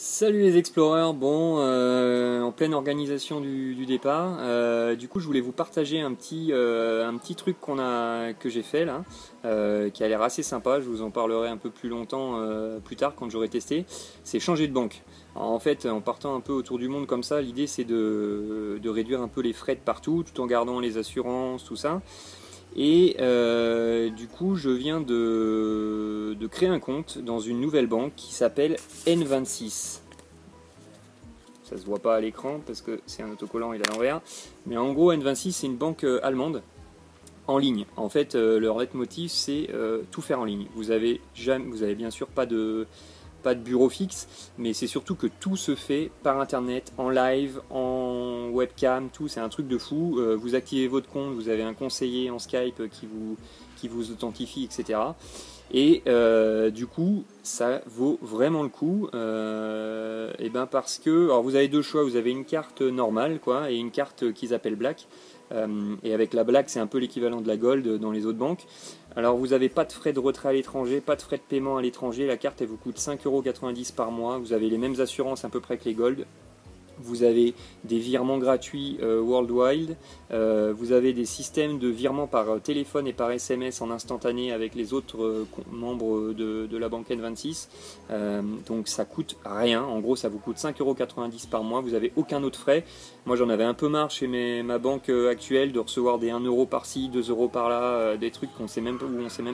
Salut les explorers, bon, en pleine organisation du départ, du coup je voulais vous partager un petit truc que j'ai fait là, qui a l'air assez sympa. Je vous en parlerai un peu plus longtemps plus tard quand j'aurai testé. C'est changer de banque. Alors, en fait, en partant un peu autour du monde comme ça, l'idée c'est de réduire un peu les frais de partout, tout en gardant les assurances, tout ça. Et du coup, je viens de créer un compte dans une nouvelle banque qui s'appelle N26. Ça se voit pas à l'écran parce que c'est un autocollant, il est à l'envers. Mais en gros, N26, c'est une banque allemande en ligne. En fait, leur leitmotiv, c'est tout faire en ligne. Vous avez bien sûr pas de bureau fixe, mais c'est surtout que tout se fait par internet, en live, en webcam, tout, c'est un truc de fou. Vous activez votre compte, vous avez un conseiller en Skype qui vous authentifie, etc. Et du coup, ça vaut vraiment le coup, et ben parce que, alors vous avez deux choix, vous avez une carte normale, quoi, et une carte qu'ils appellent Black. Et avec la Black, c'est un peu l'équivalent de la Gold dans les autres banques. Alors vous n'avez pas de frais de retrait à l'étranger, pas de frais de paiement à l'étranger. La carte, elle vous coûte 5,90 € par mois. Vous avez les mêmes assurances à peu près que les Gold. Vous avez des virements gratuits worldwide, vous avez des systèmes de virements par téléphone et par SMS en instantané avec les autres membres de la banque N26, donc ça coûte rien, en gros ça vous coûte 5,90 € par mois, vous n'avez aucun autre frais. Moi j'en avais un peu marre chez ma banque actuelle de recevoir des 1 € par-ci, 2 € par-là, des trucs où on sait même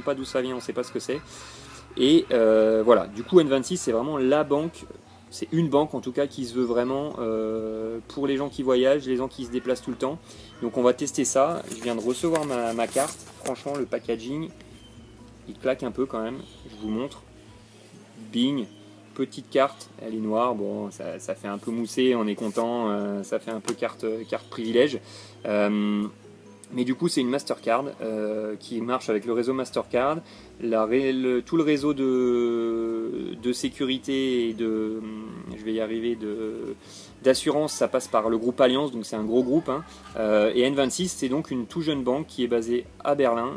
pas d'où ça vient, on ne sait pas ce que c'est. Et voilà, du coup N26 c'est vraiment la banque. C'est une banque en tout cas qui se veut vraiment pour les gens qui voyagent, les gens qui se déplacent tout le temps. Donc on va tester ça. Je viens de recevoir ma carte. Franchement le packaging, il claque un peu quand même. Je vous montre. Bing, petite carte, elle est noire. Bon, ça fait un peu mousser, on est content. Ça fait un peu carte privilège. Mais du coup, c'est une Mastercard qui marche avec le réseau Mastercard. Tout le réseau de sécurité et je vais y arriver, d'assurance, ça passe par le groupe Allianz, donc c'est un gros groupe. Hein. Et N26, c'est donc une tout jeune banque qui est basée à Berlin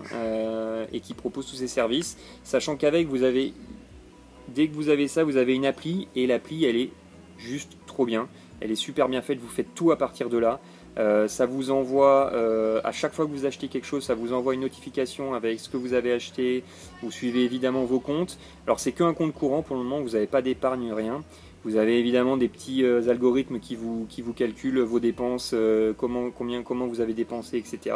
et qui propose tous ces services. Sachant qu'avec, dès que vous avez ça, vous avez une appli et l'appli, elle est juste trop bien. Elle est super bien faite, vous faites tout à partir de là. Ça vous envoie, à chaque fois que vous achetez quelque chose, ça vous envoie une notification avec ce que vous avez acheté. Vous suivez évidemment vos comptes. Alors c'est qu'un compte courant pour le moment, vous n'avez pas d'épargne, rien. Vous avez évidemment des petits algorithmes qui vous calculent vos dépenses, comment vous avez dépensé, etc.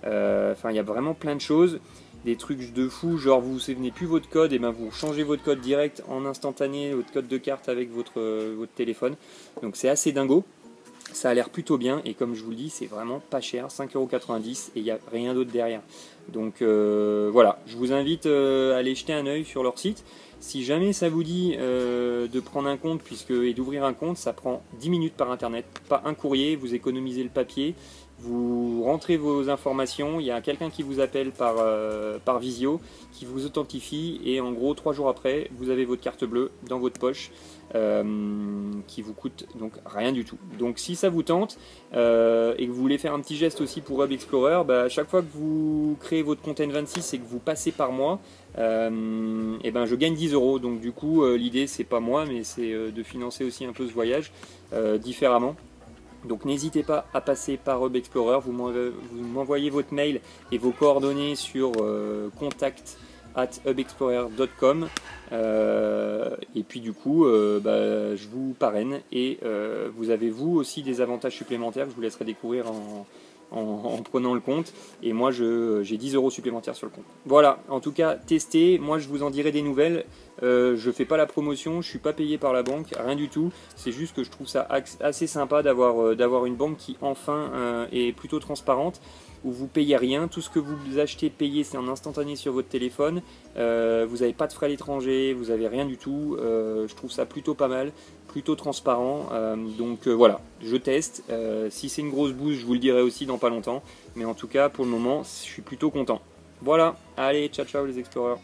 Enfin, il y a vraiment plein de choses. Des trucs de fou, genre vous ne vous souvenez plus votre code, et ben vous changez votre code direct en instantané, votre code de carte avec votre téléphone. Donc c'est assez dingo. Ça a l'air plutôt bien et comme je vous le dis, c'est vraiment pas cher, 5,90 € et il n'y a rien d'autre derrière. Donc voilà, je vous invite à aller jeter un œil sur leur site. Si jamais ça vous dit de prendre un compte et d'ouvrir un compte, ça prend 10 minutes par internet, pas un courrier, vous économisez le papier, vous rentrez vos informations, il y a quelqu'un qui vous appelle par visio, qui vous authentifie et en gros 3 jours après, vous avez votre carte bleue dans votre poche. Qui vous coûte donc rien du tout. Donc si ça vous tente et que vous voulez faire un petit geste aussi pour Hub Explorer, bah, à chaque fois que vous créez votre compte N26 et que vous passez par moi, et ben je gagne 10 €. Donc du coup l'idée c'est pas moi mais c'est de financer aussi un peu ce voyage différemment. Donc n'hésitez pas à passer par Hub Explorer, vous m'envoyez votre mail et vos coordonnées sur contact@hubexplorer.com et puis du coup je vous parraine et vous avez vous aussi des avantages supplémentaires que je vous laisserai découvrir en prenant le compte et moi j'ai 10 € supplémentaires sur le compte. Voilà, en tout cas testez, moi je vous en dirai des nouvelles. Je fais pas la promotion, je suis pas payé par la banque, rien du tout, c'est juste que je trouve ça assez sympa d'avoir une banque qui enfin est plutôt transparente, où vous payez rien, tout ce que vous achetez payez c'est en instantané sur votre téléphone, vous n'avez pas de frais à l'étranger, vous n'avez rien du tout, je trouve ça plutôt pas mal, plutôt transparent, donc voilà, je teste, si c'est une grosse bouse je vous le dirai aussi dans pas longtemps, mais en tout cas pour le moment je suis plutôt content. Voilà, allez ciao ciao les explorers.